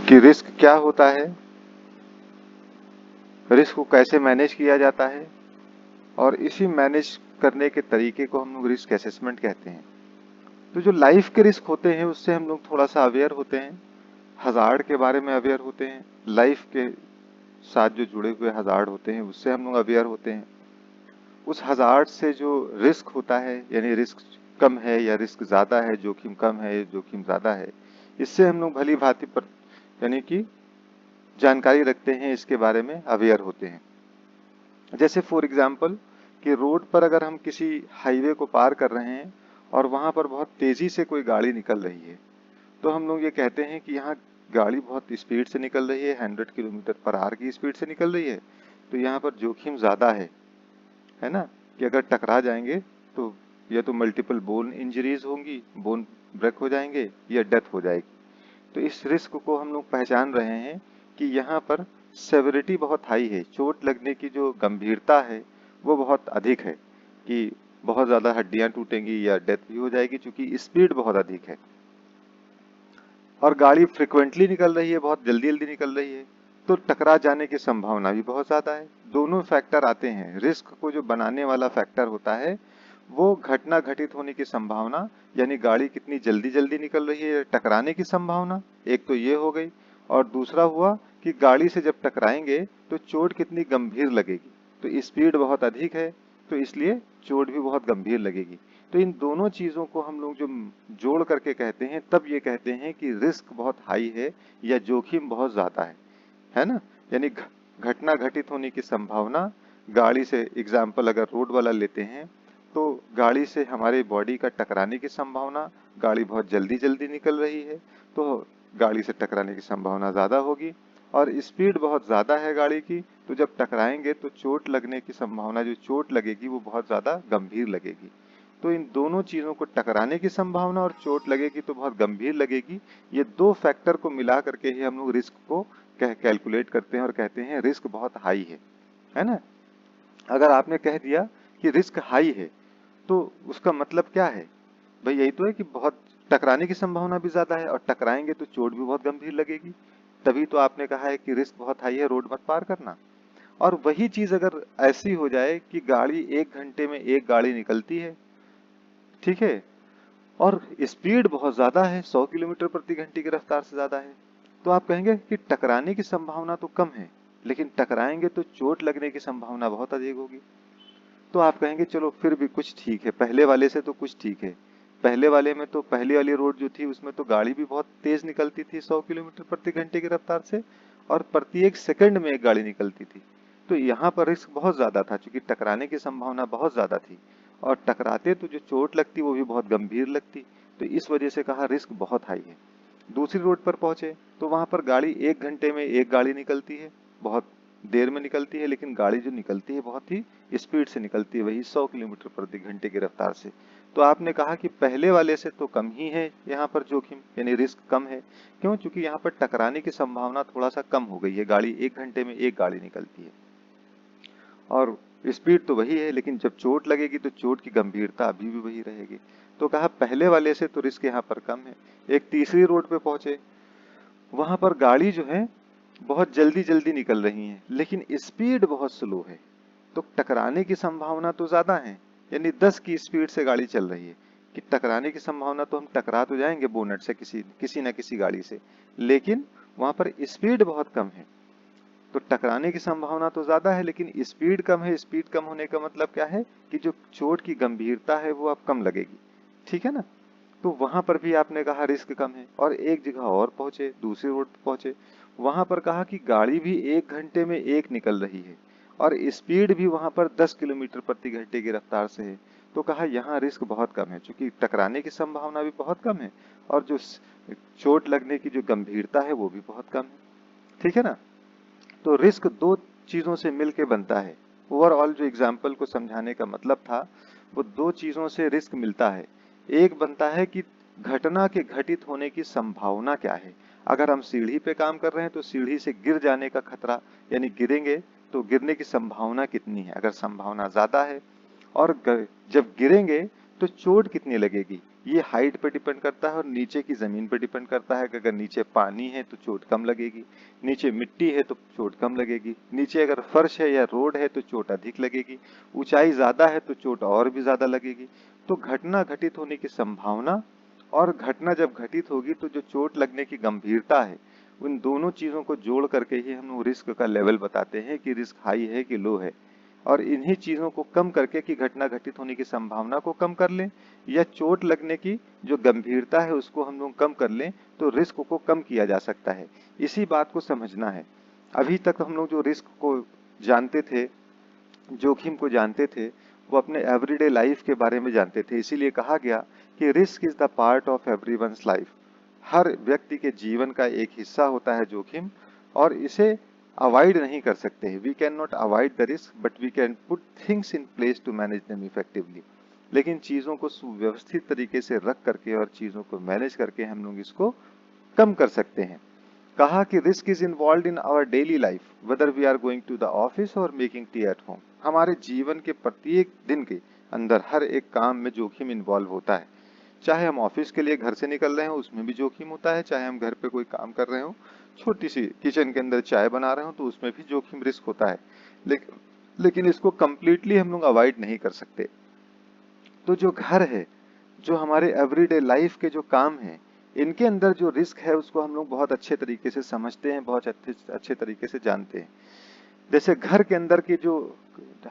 कि रिस्क क्या होता है, रिस्क को कैसे मैनेज किया जाता है, और इसी मैनेज करने के तरीके को हम लोग रिस्क असेसमेंट कहते हैं। तो जो लाइफ के रिस्क होते हैं उससे हम लोग थोड़ा सा अवेयर होते हैं, हजार्ड के बारे में अवेयर होते हैं, लाइफ के साथ जो जुड़े हुए हजार्ड होते हैं उससे हम लोग अवेयर होते हैं। उस हजार्ड से जो रिस्क होता है, यानी रिस्क कम है या रिस्क ज्यादा है, जोखिम कम है जोखिम ज्यादा है, इससे हम लोग भली भांति पर यानी कि जानकारी रखते हैं, इसके बारे में अवेयर होते हैं। जैसे फॉर एग्जाम्पल कि रोड पर अगर हम किसी हाईवे को पार कर रहे हैं और वहां पर बहुत तेजी से कोई गाड़ी निकल रही है, तो हम लोग ये कहते हैं कि यहाँ गाड़ी बहुत स्पीड से निकल रही है, 100 किलोमीटर पर आवर की स्पीड से निकल रही है, तो यहाँ पर जोखिम ज्यादा है ना, कि अगर टकरा जाएंगे तो या तो मल्टीपल बोन इंजरीज होंगी, बोन ब्रेक हो जाएंगे, या डेथ हो जाएगी। तो इस रिस्क को हम लोग पहचान रहे हैं कि यहाँ पर सेवरिटी बहुत हाई है, चोट लगने की जो गंभीरता है वो बहुत अधिक है, कि बहुत ज्यादा हड्डियां टूटेंगी या डेथ भी हो जाएगी, क्योंकि स्पीड बहुत अधिक है और गाड़ी फ्रिक्वेंटली निकल रही है, बहुत जल्दी जल्दी निकल रही है, तो टकरा जाने की संभावना भी बहुत ज्यादा है। दोनों फैक्टर आते हैं। रिस्क को जो बनाने वाला फैक्टर होता है वो घटना घटित होने की संभावना, यानी गाड़ी कितनी जल्दी जल्दी निकल रही है, टकराने की संभावना, एक तो ये हो गई। और दूसरा हुआ कि गाड़ी से जब टकराएंगे तो चोट कितनी गंभीर लगेगी, तो स्पीड बहुत अधिक है तो इसलिए चोट भी बहुत गंभीर लगेगी। तो इन दोनों चीजों को हम लोग जो जोड़ करके कहते हैं, तब ये कहते हैं कि रिस्क बहुत हाई है या जोखिम बहुत ज्यादा है ना। यानी घटना घटित होने की संभावना, गाड़ी से एग्जाम्पल अगर रोड वाला लेते हैं तो गाड़ी से हमारे बॉडी का टकराने की संभावना, गाड़ी बहुत जल्दी जल्दी निकल रही है तो गाड़ी से टकराने की संभावना ज्यादा होगी, और स्पीड बहुत ज्यादा है गाड़ी की, तो जब टकराएंगे तो चोट लगने की संभावना, जो चोट लगेगी वो बहुत ज्यादा गंभीर लगेगी। तो इन दोनों चीजों को, टकराने की संभावना और चोट लगेगी तो बहुत गंभीर लगेगी, ये दो फैक्टर को मिला करके ही हम लोग रिस्क को कैलकुलेट करते हैं और कहते हैं रिस्क बहुत हाई है ना। अगर आपने कह दिया कि रिस्क हाई है तो उसका मतलब क्या है? भाई यही तो है कि बहुत टकराने की संभावना भी ज्यादा है और टकराएंगे तो चोट भी बहुत गंभीर लगेगी, तभी तो आपने कहा है कि रिस्क बहुत हाई है, रोड मत पार करना। और वही चीज अगर ऐसी हो जाए कि गाड़ी 1 घंटे में एक गाड़ी निकलती है, ठीक है, और स्पीड बहुत ज्यादा है, 100 किलोमीटर प्रति घंटे की रफ्तार से ज्यादा है, तो आप कहेंगे कि टकराने की संभावना तो कम है, लेकिन टकराएंगे तो चोट लगने की संभावना बहुत अधिक होगी। तो आप कहेंगे चलो फिर भी कुछ ठीक है, पहले वाले से तो कुछ ठीक है। पहले वाले में तो, पहली वाली रोड जो थी उसमें तो गाड़ी भी बहुत तेज निकलती थी, 100 किलोमीटर प्रति घंटे की रफ्तार से, और प्रति एक सेकंड में एक गाड़ी निकलती थी। तो यहाँ पर रिस्क बहुत ज्यादा था, क्योंकि टकराने की संभावना बहुत ज्यादा थी, और टकराते तो जो चोट लगती वो भी बहुत गंभीर लगती। तो इस वजह से कहा रिस्क बहुत हाई है। दूसरी रोड पर पहुंचे तो वहां पर गाड़ी 1 घंटे में एक गाड़ी निकलती है, बहुत देर में निकलती है, लेकिन गाड़ी जो निकलती है बहुत ही स्पीड से निकलती है, वही 100 किलोमीटर प्रति घंटे की रफ्तार से। तो आपने कहा कि पहले वाले से तो कम ही है यहाँ पर जोखिम, यानी रिस्क कम है। क्यों? क्योंकि यहाँ पर टकराने की संभावना थोड़ा सा कम हो गई है, गाड़ी 1 घंटे में एक गाड़ी निकलती है और स्पीड तो वही है, लेकिन जब चोट लगेगी तो चोट की गंभीरता अभी भी वही रहेगी। तो कहा पहले वाले से तो रिस्क यहाँ पर कम है। एक तीसरी रोड पे पहुंचे, वहां पर गाड़ी जो है बहुत जल्दी जल्दी निकल रही है, लेकिन स्पीड बहुत स्लो है, तो टकराने की संभावना तो ज्यादा है, यानी 10 की स्पीड से गाड़ी चल रही है, कि टकराने की संभावना तो हम टकरा तो जाएंगे बोनट से किसी किसी ना किसी गाड़ी से, लेकिन वहां पर स्पीड बहुत कम है। तो टकराने की संभावना तो ज्यादा है लेकिन स्पीड कम है। स्पीड कम होने का मतलब क्या है कि जो चोट की गंभीरता है वो अब कम लगेगी, ठीक है ना। तो वहां पर भी आपने कहा रिस्क कम है। और एक जगह और पहुंचे, दूसरी रोड पर पहुंचे, वहां पर कहा कि गाड़ी भी 1 घंटे में एक निकल रही है और स्पीड भी वहां पर 10 किलोमीटर प्रति घंटे की रफ्तार से है। तो कहा यहाँ रिस्क बहुत कम है, क्योंकि टकराने की संभावना भी बहुत कम है और जो चोट लगने की जो गंभीरता है वो भी बहुत कम है, ठीक है ना। तो रिस्क दो चीजों से मिलके बनता है। ओवरऑल जो एग्जाम्पल को समझाने का मतलब था, वो दो चीजों से रिस्क मिलता है। एक बनता है कि घटना के घटित होने की संभावना क्या है। अगर हम सीढ़ी पे काम कर रहे हैं तो सीढ़ी से गिर जाने का खतरा, यानी गिरेंगे तो गिरने की संभावना कितनी है, अगर संभावना ज्यादा है, और जब गिरेंगे तो चोट कितनी लगेगी, ये हाइट पे डिपेंड करता है और नीचे की जमीन पे डिपेंड करता है कि अगर नीचे पानी है तो चोट कम लगेगी, नीचे मिट्टी है तो चोट कम लगेगी, नीचे अगर फर्श है या रोड है तो चोट अधिक लगेगी, ऊंचाई ज्यादा है तो चोट और भी ज्यादा लगेगी। तो घटना घटित होने की संभावना और घटना जब घटित होगी तो जो चोट लगने की गंभीरता है, उन दोनों चीजों को जोड़ करके ही हम लोग रिस्क का लेवल बताते हैं कि रिस्क हाई है कि लो है। और इन्हीं चीजों को कम करके कि घटना घटित होने की संभावना को कम कर लें या चोट लगने की जो गंभीरता है उसको हम लोग कम कर लें, तो रिस्क को कम किया जा सकता है। इसी बात को समझना है। अभी तक हम लोग जो रिस्क को जानते थे, जोखिम को जानते थे, वो अपने एवरीडे लाइफ के बारे में जानते थे। इसीलिए कहा गया कि risk is the part of everyone's life. हर व्यक्ति के जीवन का एक हिस्सा होता है जोखिम, और इसे अवॉइड नहीं कर सकते। We can not avoid the risk but we can put things in place to manage them effectively. लेकिन चीजों को सुव्यवस्थित तरीके से रख करके और चीजों को मैनेज करके हम लोग इसको कम कर सकते हैं। कहा कि risk is involve in our daily life whether we are going to the office और मेकिंग टी एट होम। हमारे जीवन के प्रत्येक दिन के अंदर हर एक काम में जोखिम इन्वॉल्व होता है। चाहे हम ऑफिस के लिए घर से निकल रहे हो उसमें भी जोखिम होता है, चाहे हम घर पे कोई काम कर रहे हो, छोटी सी किचन के अंदर चाय बना रहे हो तो उसमें भी जोखिम रिस्क होता है। लेकिन इसको कंप्लीटली हम लोग अवॉइड नहीं कर सकते। तो जो घर है, जो हमारे एवरीडे लाइफ के जो काम हैं, इनके अंदर जो रिस्क है उसको हम लोग बहुत अच्छे तरीके से समझते हैं, बहुत अच्छे तरीके से जानते हैं। जैसे घर के अंदर के जो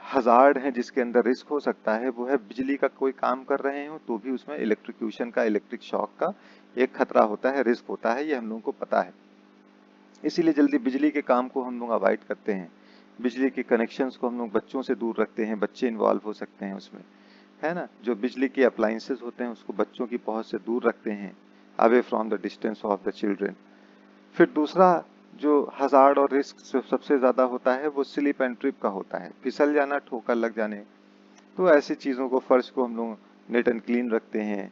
हजार्ड हैं जिसके अंदर रिस्क हो सकता है, वो है बिजली का कोई काम कर रहे हो तो भी उसमें इलेक्ट्रिक्यूशन का, इलेक्ट्रिक शॉक का एक खतरा होता है, रिस्क होता है, ये हम लोगों को पता है। इसीलिए जल्दी बिजली के काम को हम लोग अवॉइड करते हैं। बिजली के कनेक्शंस को हम लोग बच्चों से दूर रखते हैं, बच्चे इन्वॉल्व हो सकते हैं उसमें, है ना। जो बिजली के अप्लायंसेस होते हैं उसको बच्चों की पहुंच से दूर रखते हैं, away from the distance of the children. फिर दूसरा जो हजार्ड और रिस्क सबसे ज्यादा होता है वो स्लिप एंड ट्रिप का होता है, फिसल जाना, ठोकर लग जाने। तो ऐसी चीजों को, फर्श को हम लोग नीट एंड क्लीन रखते हैं,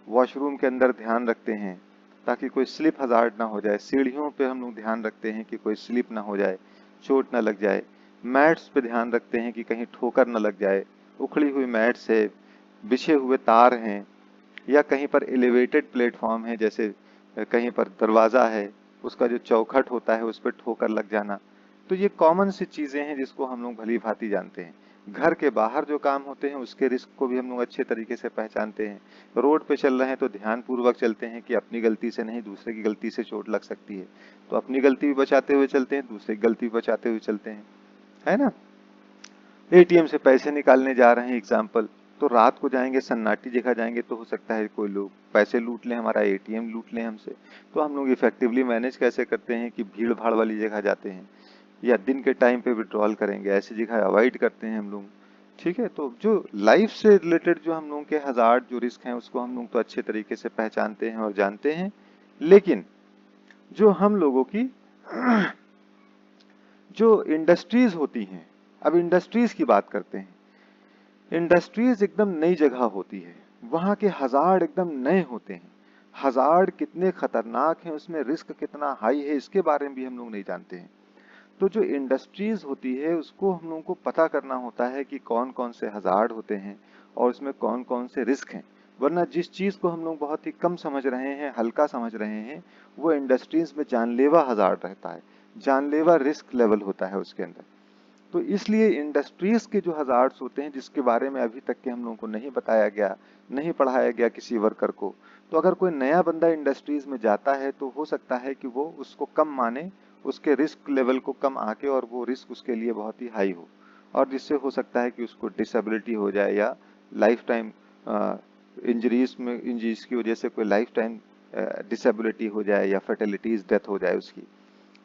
वॉशरूम के अंदर ध्यान रखते हैं ताकि कोई स्लिप हजार्ड ना हो जाए। सीढ़ियों पे हम लोग ध्यान रखते हैं कि कोई स्लिप ना हो जाए, चोट ना लग जाए। मैट्स पे ध्यान रखते हैं कि कहीं ठोकर ना लग जाए। उखड़ी हुई मैट्स है, बिछे हुए तार हैं, या कहीं पर एलिवेटेड प्लेटफॉर्म है, जैसे कहीं पर दरवाजा है, उसका जो चौखट होता है उस पर ठोकर लग जाना। तो ये कॉमन सी चीजें हैं जिसको हम लोग भली भांति जानते हैं। घर के बाहर जो काम होते हैं उसके रिस्क को भी हम लोग अच्छे तरीके से पहचानते हैं। रोड पे चल रहे हैं तो ध्यान पूर्वक चलते हैं कि अपनी गलती से नहीं, दूसरे की गलती से चोट लग सकती है, तो अपनी गलती भी बचाते हुए चलते हैं, दूसरे की गलती भी बचाते हुए चलते हैं, है ना। एटीएम से पैसे निकालने जा रहे हैं एग्जाम्पल, तो रात को जाएंगे, सन्नाटी जगह जाएंगे तो हो सकता है कोई लोग पैसे लूट लें, हमारा एटीएम लूट लें हमसे। तो हम लोग इफेक्टिवली मैनेज कैसे करते हैं कि भीड़ भाड़ वाली जगह जाते हैं या दिन के टाइम पे विड्रॉल करेंगे, ऐसी जगह अवॉइड करते हैं हम लोग। ठीक है, तो जो लाइफ से रिलेटेड जो हम लोगों के हजार्ड जो रिस्क हैं उसको हम लोग तो अच्छे तरीके से पहचानते हैं और जानते हैं। लेकिन जो हम लोगों की जो इंडस्ट्रीज होती हैं, अब इंडस्ट्रीज की बात करते हैं। इंडस्ट्रीज एकदम नई जगह होती है, वहां के हजार्ड एकदम नए होते हैं। हजार्ड कितने खतरनाक हैं, उसमें रिस्क कितना हाई है, इसके बारे में भी हम लोग नहीं जानते हैं। तो जो इंडस्ट्रीज होती है उसको हम लोगों को पता करना होता है कि कौन कौन से हजार्ड होते हैं और उसमें कौन कौन से रिस्क हैं। वरना जिस चीज को हम लोग बहुत ही कम समझ रहे हैं, हल्का समझ रहे हैं, वो इंडस्ट्रीज में जानलेवा हजार्ड रहता है, जानलेवा रिस्क लेवल होता है उसके अंदर। तो इसलिए इंडस्ट्रीज के जो हजार्ड्स होते हैं जिसके बारे में अभी तक के हम लोगों को नहीं बताया गया, नहीं पढ़ाया गया किसी वर्कर को, तो अगर कोई नया बंदा इंडस्ट्रीज में जाता है तो हो सकता है कि वो उसको कम माने, उसके रिस्क लेवल को कम आके, और वो रिस्क उसके लिए बहुत ही हाई हो, और जिससे हो सकता है कि उसको डिसेबिलिटी हो जाए या लाइफ टाइम इंजरीज की वजह से कोई लाइफ टाइम डिसेबिलिटी हो जाए या फर्टिलिटीज डेथ हो जाए उसकी।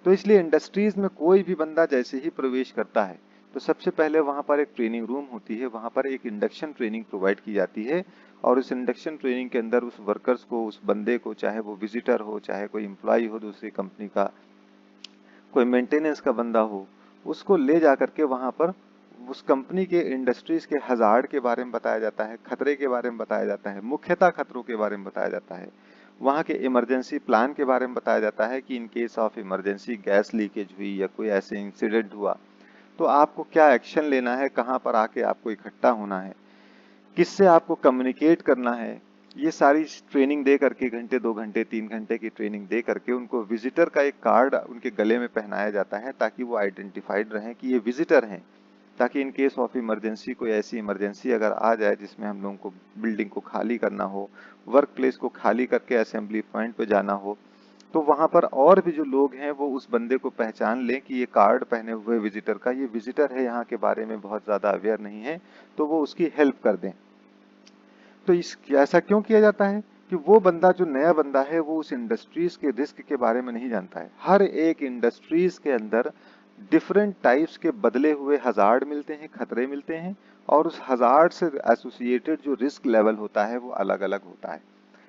तो इसलिए इंडस्ट्रीज में कोई भी बंदा जैसे ही प्रवेश करता है तो सबसे पहले वहां पर एक ट्रेनिंग रूम होती है, वहां पर एक इंडक्शन ट्रेनिंग प्रोवाइड की जाती है। और उस इंडक्शन ट्रेनिंग के अंदर उस वर्कर्स को, उस बंदे को, चाहे वो विजिटर हो, चाहे कोई एम्प्लॉय हो दूसरी कंपनी का, कोई मेंटेनेंस का बंदा हो, उसको ले जा करके वहां पर उस कंपनी के इंडस्ट्रीज के हजार्ड के बारे में बताया जाता है, खतरे के बारे में बताया जाता है, मुख्यतः खतरों के बारे में बताया जाता है, वहां के इमरजेंसी प्लान के बारे में बताया जाता है कि in case of emergency gas leakage हुई या कोई ऐसे इंसिडेंट हुआ तो आपको क्या एक्शन लेना है, कहाँ पर आके आपको इकट्ठा होना है, किससे आपको कम्युनिकेट करना है, ये सारी ट्रेनिंग दे करके, घंटे 2 घंटे 3 घंटे की ट्रेनिंग दे करके उनको विजिटर का एक कार्ड उनके गले में पहनाया जाता है, ताकि वो आइडेंटिफाइड रहें कि ये विजिटर हैं, ताकि इन केस ऑफ इमरजेंसी, कोई ऐसी इमरजेंसी अगर आ जाए जिसमें हम लोगों को बिल्डिंग को खाली करना हो, वर्क प्लेस को खाली करके असेंबली पॉइंट पे जाना हो, तो वहां पर और भी जो लोग हैं वो उस बंदे को पहचान लें कि ये कार्ड पहने हुए विजिटर का, ये विजिटर है, यहाँ के बारे में बहुत ज्यादा अवेयर नहीं है, तो वो उसकी हेल्प कर दें। तो इस ऐसा क्यों किया जाता है कि वो बंदा, जो नया बंदा है, वो उस इंडस्ट्रीज के रिस्क के बारे में नहीं जानता है। हर एक इंडस्ट्रीज के अंदर डिफरेंट टाइप्स के बदले हुए हजार्ड मिलते हैं, खतरे मिलते हैं, और उस हजार्ड से एसोसिएटेड जो रिस्क लेवल होता है वो अलग अलग होता है।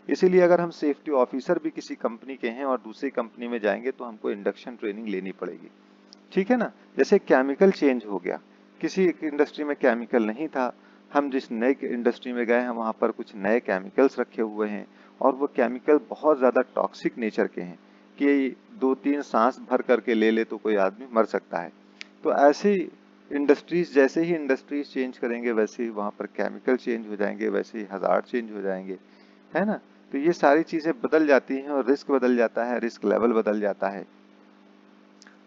इसीलिए अगर हम सेफ्टी ऑफिसर भी किसी कंपनी के हैं और दूसरी कंपनी में जाएंगे तो हमको इंडक्शन ट्रेनिंग लेनी पड़ेगी, ठीक है ना। जैसे केमिकल चेंज हो गया, किसी एक इंडस्ट्री में केमिकल नहीं था, हम जिस नए इंडस्ट्री में गए हैं वहां पर कुछ नए केमिकल्स रखे हुए हैं, और वो केमिकल बहुत ज्यादा टॉक्सिक नेचर के हैं कि 2-3 सांस भर करके ले ले तो कोई आदमी मर सकता है। तो ऐसी इंडस्ट्रीज, जैसे ही इंडस्ट्रीज चेंज करेंगे वैसे ही वहां पर केमिकल चेंज हो जाएंगे, वैसे ही हजार्ड चेंज हो जाएंगे, है ना। तो ये सारी चीजें बदल जाती हैं और रिस्क बदल जाता है, रिस्क लेवल बदल जाता है,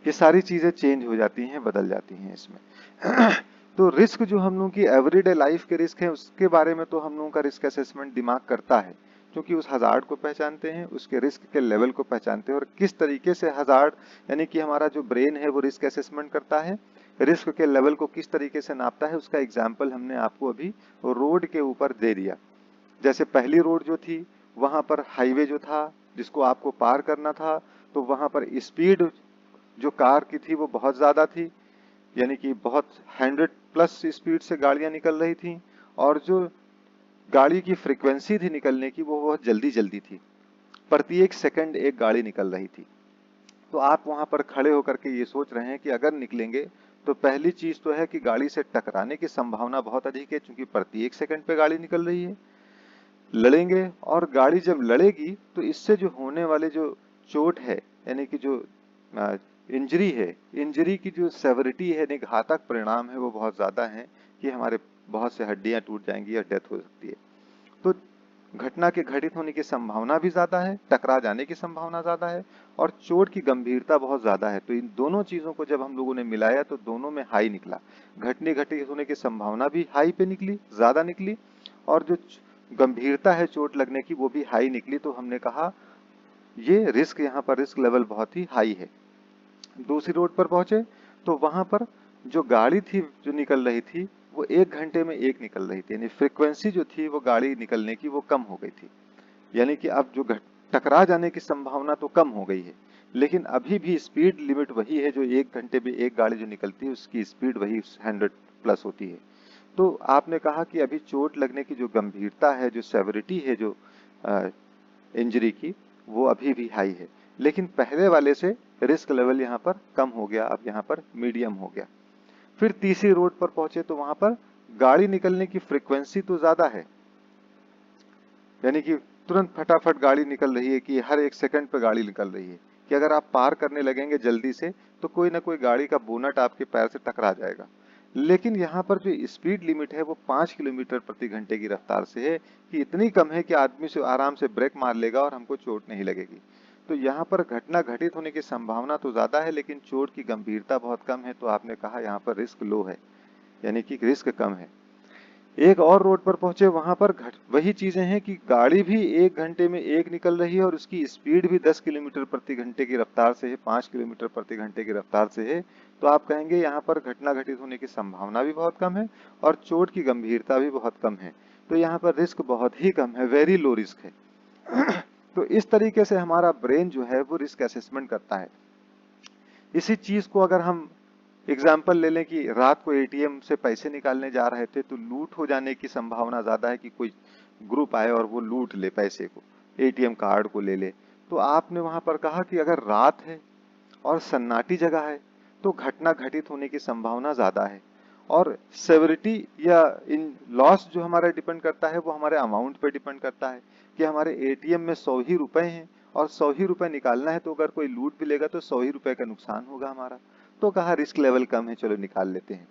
ये सारी चीजें चेंज हो जाती हैं, बदल जाती हैं इसमें। तो रिस्क जो हम लोगों की एवरीडे लाइफ के रिस्क है, उसके बारे में तो हम लोगों का रिस्क असेसमेंट दिमाग करता है, क्योंकि उस हजार्ड को पहचानते हैं, उसके रिस्क के लेवल को पहचानते हैं, और किस तरीके से हजार्ड, यानी कि हमारा जो ब्रेन है वो रिस्क असेसमेंट करता है, रिस्क के लेवल को किस तरीके से नापता है, उसका एग्जाम्पल हमने आपको अभी रोड के ऊपर दे दिया। जैसे पहली रोड जो थी, वहां पर हाईवे जो था जिसको आपको पार करना था, तो वहां पर स्पीड जो कार की थी वो बहुत ज्यादा थी, यानी कि बहुत 100+ स्पीड से गाड़ियां निकल रही थी, और जो गाड़ी की फ्रीक्वेंसी थी निकलने की वो बहुत जल्दी जल्दी थी, प्रति एक सेकंड एक गाड़ी निकल रही थी। तो आप वहां पर खड़े होकर के ये सोच रहे हैं कि अगर निकलेंगे तो पहली चीज तो है कि गाड़ी से टकराने की संभावना बहुत अधिक है, क्योंकि प्रति एक सेकंड पे गाड़ी निकल रही है। लड़ेंगे, और गाड़ी जब लड़ेगी तो इससे जो होने वाले जो चोट है, यानी कि जो इंजरी है, इंजरी की जो सेवरिटी है, यानी घातक परिणाम है, वो बहुत ज्यादा है कि हमारे बहुत से हड्डियां टूट जाएंगी या डेथ हो सकती है। तो घटना के घटित होने की संभावना भी ज्यादा है, टकरा जाने की संभावना ज्यादा है, और चोट की गंभीरता बहुत ज्यादा है। तो इन दोनों चीजों को जब हम लोगों ने मिलाया तो दोनों में हाई निकला, घटने घटित होने की संभावना भी हाई पे निकली, ज्यादा निकली, और जो गंभीरता है चोट लगने की वो भी हाई निकली। तो हमने कहा ये रिस्क, यहाँ पर रिस्क लेवल बहुत ही हाई है। दूसरी रोड पर पहुंचे तो वहां पर जो गाड़ी थी जो निकल रही थी वो 1 घंटे में एक निकल रही थी, यानी फ्रीक्वेंसी जो थी वो गाड़ी निकलने की वो कम हो गई थी, यानी कि अब जो टकरा जाने की संभावना तो कम हो गई है, लेकिन अभी भी स्पीड लिमिट वही है, जो 1 घंटे में एक गाड़ी जो निकलती है उसकी स्पीड वही 100+ होती है। तो आपने कहा कि अभी चोट लगने की जो गंभीरता है, जो सेवरिटी है, जो इंजरी की, वो अभी भी हाई है, लेकिन पहले वाले से रिस्क लेवल यहाँ पर कम हो गया, अब यहाँ पर मीडियम हो गया। फिर तीसरी रोड पर पहुंचे तो वहां पर गाड़ी निकलने की फ्रीक्वेंसी तो ज्यादा है, यानी कि तुरंत फटाफट गाड़ी निकल रही है, कि हर एक सेकंड पे गाड़ी निकल रही है, कि अगर आप पार करने लगेंगे जल्दी से तो कोई ना कोई गाड़ी का बोनट आपके पैर से टकरा जाएगा। लेकिन यहाँ पर जो स्पीड लिमिट है वो 5 किलोमीटर प्रति घंटे की रफ्तार से है, कि इतनी कम है कि आदमी से आराम से ब्रेक मार लेगा और हमको चोट नहीं लगेगी। तो यहाँ पर घटना घटित होने की संभावना तो ज्यादा है, लेकिन चोट की गंभीरता बहुत कम है। तो आपने कहा यहाँ पर रिस्क लो है, यानी कि रिस्क कम है। एक और रोड पर पहुंचे, वहां पर वही चीजें हैं कि गाड़ी भी 1 घंटे में एक निकल रही है और उसकी स्पीड भी 10 किलोमीटर प्रति घंटे की रफ्तार से है, 5 किलोमीटर प्रति घंटे की रफ्तार से है। तो आप कहेंगे यहाँ पर घटना घटित होने की संभावना भी बहुत कम है और चोट की गंभीरता भी बहुत कम है। तो यहाँ पर रिस्क बहुत ही कम है, वेरी लो रिस्क है। तो इस तरीके से हमारा ब्रेन जो है वो रिस्क असेसमेंट करता है। इसी चीज को अगर हम एग्जाम्पल ले लें कि रात को एटीएम से पैसे निकालने जा रहे थे तो लूट हो जाने की संभावना ज्यादा है, कि कोई ग्रुप आए और वो लूट ले पैसे को, एटीएम कार्ड को ले ले। तो आपने वहां पर कहा कि अगर रात है और सन्नाटी जगह है तो घटना घटित होने की संभावना ज्यादा है, और सेवरिटी या इन लॉस जो हमारा डिपेंड करता है वो हमारे अमाउंट पे डिपेंड करता है, कि हमारे एटीएम में 100 ही रुपए हैं और 100 ही रुपए निकालना है, तो अगर कोई लूट भी लेगा तो 100 ही रुपए का नुकसान होगा हमारा। तो कहा रिस्क लेवल कम है, चलो निकाल लेते हैं।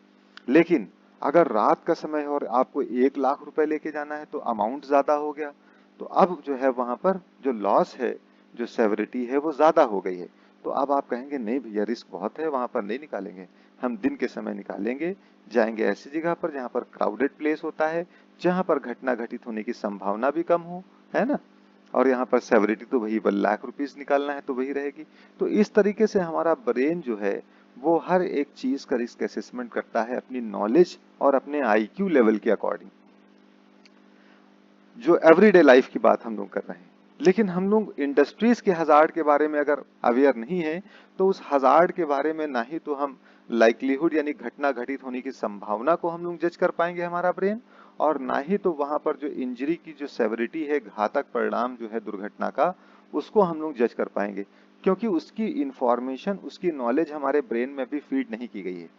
लेकिन अगर रात का समय है और आपको 1 लाख रुपए लेके जाना है तो अमाउंट ज्यादा हो गया, तो अब जो है वहां पर जो लॉस है, जो सेवरिटी है वो ज्यादा हो गई है। तो अब आप कहेंगे नहीं भैया रिस्क बहुत है, वहां पर नहीं निकालेंगे, हम दिन के समय निकालेंगे, जाएंगे ऐसी जगह पर जहां पर क्राउडेड प्लेस होता है, जहां पर घटना घटित होने की संभावना भी कम हो, है ना, और यहाँ पर सेवरिटी तो वही 1 लाख रुपीज निकालना है तो वही रहेगी। तो इस तरीके से हमारा ब्रेन जो है वो हर एक चीज का रिस्क असेसमेंट करता है अपनी नॉलेज और अपने आईक्यू लेवल के अकॉर्डिंग। जो एवरीडे लाइफ की बात हम लोग कर रहे हैं, लेकिन हम लोग इंडस्ट्रीज के हजार्ड के बारे में अगर अवेयर नहीं है तो उस हजार्ड के बारे में ना ही तो हम लाइक्लीहुड यानी घटना घटित होने की संभावना को हम लोग जज कर पाएंगे हमारा ब्रेन, और ना ही तो वहां पर जो इंजरी की जो सेवरिटी है, घातक परिणाम जो है दुर्घटना का, उसको हम लोग जज कर पाएंगे, क्योंकि उसकी इंफॉर्मेशन, उसकी नॉलेज हमारे ब्रेन में भी फीड नहीं की गई है।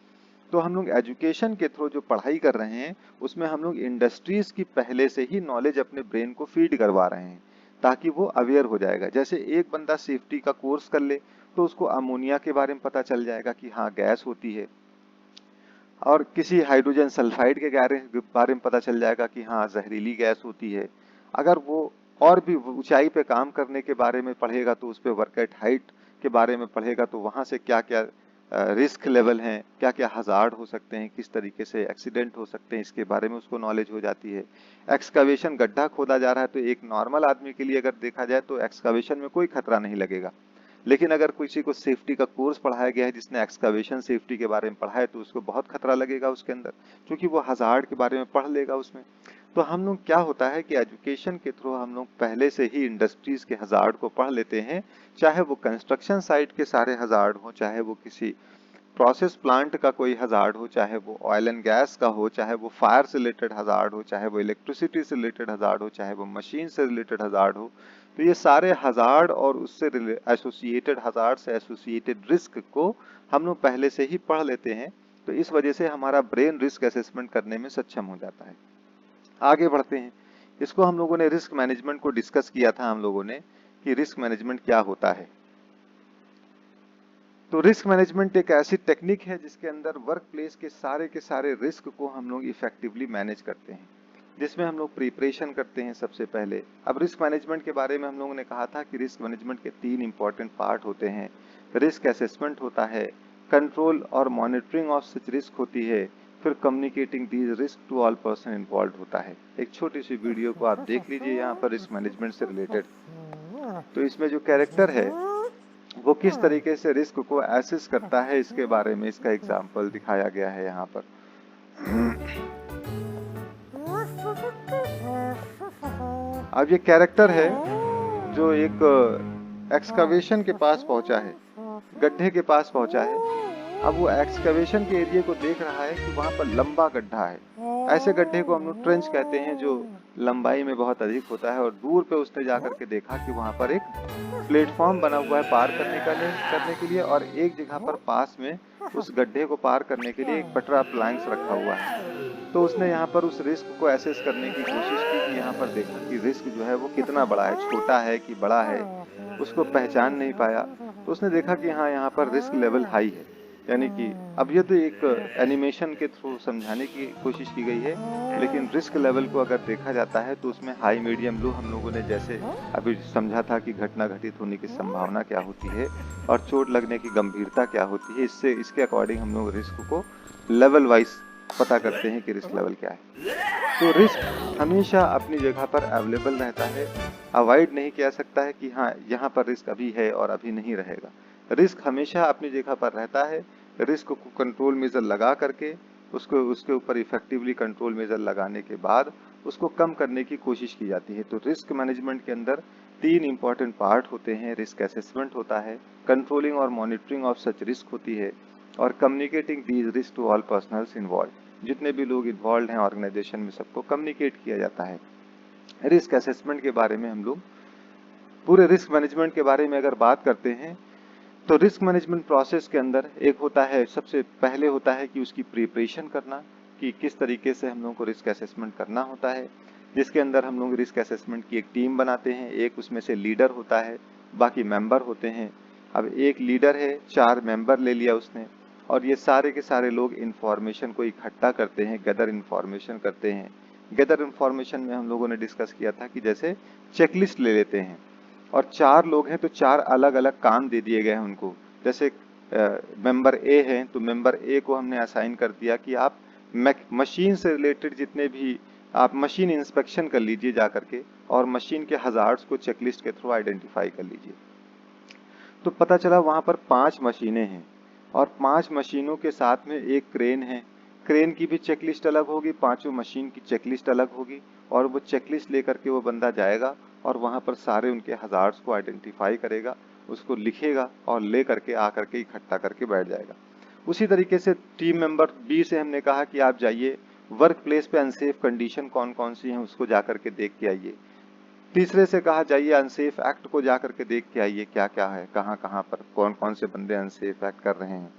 तो हम लोग एजुकेशन के थ्रू जो पढ़ाई कर रहे हैं उसमें हम लोग इंडस्ट्रीज की पहले से ही नॉलेज अपने ब्रेन को फीड करवा रहे हैं, ताकि वो अवेयर हो जाएगा। जैसे एक बंदा सेफ्टी का कोर्स कर ले तो उसको अमोनिया के बारे में पता चल जाएगा कि हाँ गैस होती है, और किसी हाइड्रोजन सल्फाइड के बारे में पता चल जाएगा कि हाँ जहरीली गैस होती है। अगर वो और भी ऊंचाई पे काम करने के बारे में पढ़ेगा तो उस पे वर्क एट हाइट के बारे में पढ़ेगा, तो वहां से क्या क्या रिस्क लेवल हैं, क्या क्या हजार्ड हो सकते हैं, किस तरीके से एक्सीडेंट हो सकते हैं, इसके बारे में उसको नॉलेज हो जाती है। एक्सकवेशन, गड्ढा खोदा जा रहा है तो एक नॉर्मल आदमी के लिए अगर देखा जाए तो एक्सकवेशन में कोई खतरा नहीं लगेगा, लेकिन अगर किसी को सेफ्टी का कोर्स पढ़ाया गया है जिसने एक्सकवेशन सेफ्टी के बारे में पढ़ा है तो उसको बहुत खतरा लगेगा उसके अंदर, क्योंकि वो हजार्ड के बारे में पढ़ लेगा उसमें। तो हम लोग क्या होता है कि एजुकेशन के थ्रू हम लोग पहले से ही इंडस्ट्रीज के हजार्ड को पढ़ लेते हैं, चाहे वो कंस्ट्रक्शन साइट के सारे हजार्ड हो, चाहे वो किसी प्रोसेस प्लांट का कोई हजार्ड हो, चाहे वो ऑयल एंड गैस का हो, चाहे वो फायर से रिलेटेड हजार्ड हो, चाहे वो इलेक्ट्रिसिटी से रिलेटेड हजार्ड हो, चाहे वो मशीन से रिलेटेड हजार्ड हो। तो ये सारे हजार्ड और उससे एसोसिएटेड हजार्ड से एसोसिएटेड रिस्क को हम लोग पहले से ही पढ़ लेते हैं। तो इस वजह से हमारा ब्रेन रिस्क असेसमेंट करने में सक्षम हो जाता है। आगे बढ़ते हैं। इसको हम लोगों ने रिस्क मैनेजमेंट को डिस्कस किया था हम लोगों ने कि रिस्क मैनेजमेंट क्या होता है। तो रिस्क मैनेजमेंट एक ऐसी टेक्निक है जिसके अंदर वर्क प्लेस के सारे रिस्क को हम लोग इफेक्टिवली मैनेज करते हैं, जिसमें हम लोग प्रिपरेशन करते हैं सबसे पहले। अब रिस्क मैनेजमेंट के बारे में हम लोगों ने कहा था कि रिस्क मैनेजमेंट के 3 इंपॉर्टेंट पार्ट होते हैं। रिस्क असेसमेंट होता है, कंट्रोल और मॉनिटरिंग ऑफ सच रिस्क होती है, फिर communicating these risk to all person involve होता है। एक छोटी सी वीडियो को आप देख लीजिए यहाँ पर रिस्क मैनेजमेंट से रिलेटेड। तो इसमें जो कैरेक्टर है वो किस तरीके से रिस्क को एसेस करता है इसके बारे में इसका एग्जाम्पल दिखाया गया है यहाँ पर। अब ये कैरेक्टर है जो एक एक्सकवेशन के पास पहुंचा है, गड्ढे के पास पहुंचा है। अब वो एक्सकवेशन के एरिया को देख रहा है कि वहां पर लंबा गड्ढा है। ऐसे गड्ढे को हम लोग ट्रेंच कहते हैं जो लंबाई में बहुत अधिक होता है, और दूर पे उसने जाकर के देखा कि वहां पर एक प्लेटफॉर्म बना हुआ है पार करने के लिए, और एक जगह पर पास में उस गड्ढे को पार करने के लिए एक पटरा प्लैंक्स रखा हुआ है। तो उसने यहाँ पर उस रिस्क को एसेस करने की कोशिश की कि यहाँ पर देखा कि रिस्क जो है वो कितना बड़ा है, छोटा है कि बड़ा है, उसको पहचान नहीं पाया। तो उसने देखा कि हाँ यहाँ पर रिस्क लेवल हाई है, यानी कि अब ये तो एक एनिमेशन के थ्रू समझाने की कोशिश की गई है, लेकिन रिस्क लेवल को अगर देखा जाता है तो उसमें हाई मीडियम लो हम लोगों ने जैसे अभी समझा था कि घटना घटित होने की संभावना क्या होती है और चोट लगने की गंभीरता क्या होती है, इससे इसके अकॉर्डिंग हम लोग रिस्क को लेवल वाइज पता करते हैं कि रिस्क लेवल क्या है। तो रिस्क हमेशा अपनी जगह पर अवेलेबल रहता है, अवॉइड नहीं किया सकता है कि हाँ यहाँ पर रिस्क अभी है और अभी नहीं रहेगा। रिस्क हमेशा अपनी जगह पर रहता है। रिस्क को कंट्रोल मेजर लगा करके उसको उसके ऊपर इफेक्टिवली कंट्रोल मेजर लगाने के बाद उसको कम करने की कोशिश की जाती है। तो रिस्क मैनेजमेंट के अंदर 3 इंपॉर्टेंट पार्ट होते हैं। रिस्क असेसमेंट होता है, कंट्रोलिंग और मॉनिटरिंग ऑफ सच रिस्क होती है, और communicating these risk to all personals involve. जितने भी लोग इन्वॉल्व हैं ऑर्गेनाइजेशन में सबको कम्युनिकेट किया जाता है। रिस्क असेसमेंट के बारे में हम लोग पूरे रिस्क मैनेजमेंट के बारे में अगर बात करते हैं तो रिस्क मैनेजमेंट प्रोसेस के अंदर एक होता है, सबसे पहले होता है कि उसकी प्रिपरेशन करना, कि किस तरीके से हम लोगों को रिस्क असेसमेंट करना होता है, जिसके अंदर हम लोग रिस्क असेसमेंट की एक टीम बनाते हैं। एक उसमें से लीडर होता है, बाकी मेंबर होते हैं। अब एक लीडर है, 4 मेंबर ले लिया उसने, और ये सारे के सारे लोग इन्फॉर्मेशन को इकट्ठा करते हैं, गदर इन्फॉर्मेशन करते हैं गैदर इन्फॉर्मेशन में हम लोगों ने डिस्कस किया था कि जैसे चेकलिस्ट ले लेते हैं और 4 लोग हैं तो 4 अलग अलग काम दे दिए गए हैं उनको। जैसे मेंबर ए है तो मेंबर ए को हमने असाइन कर दिया कि आप मशीन से रिलेटेड जितने भी आप मशीन इंस्पेक्शन कर लीजिए जा करके और मशीन के हजार्ड्स को चेकलिस्ट के थ्रू आइडेंटिफाई कर लीजिए। तो पता चला वहां पर 5 मशीनें हैं और 5 मशीनों के साथ में एक क्रेन है। क्रेन की भी चेकलिस्ट अलग होगी, पांचों मशीन की चेकलिस्ट अलग होगी और वो चेकलिस्ट लेकर के वो बंदा जाएगा और वहां पर सारे उनके हजार्ड्स को आइडेंटिफाई करेगा, उसको लिखेगा और ले करके आकर के इकट्ठा करके बैठ जाएगा। उसी तरीके से टीम मेंबर बी से हमने कहा कि आप जाइए वर्क प्लेस पे अनसेफ कंडीशन कौन कौन सी हैं उसको जाकर के देख के आइए। तीसरे से कहा जाइए अनसेफ एक्ट को जाकर के देख के आइए क्या क्या है, कहाँ कहाँ पर कौन कौन से बंदे अनसेफ एक्ट कर रहे हैं।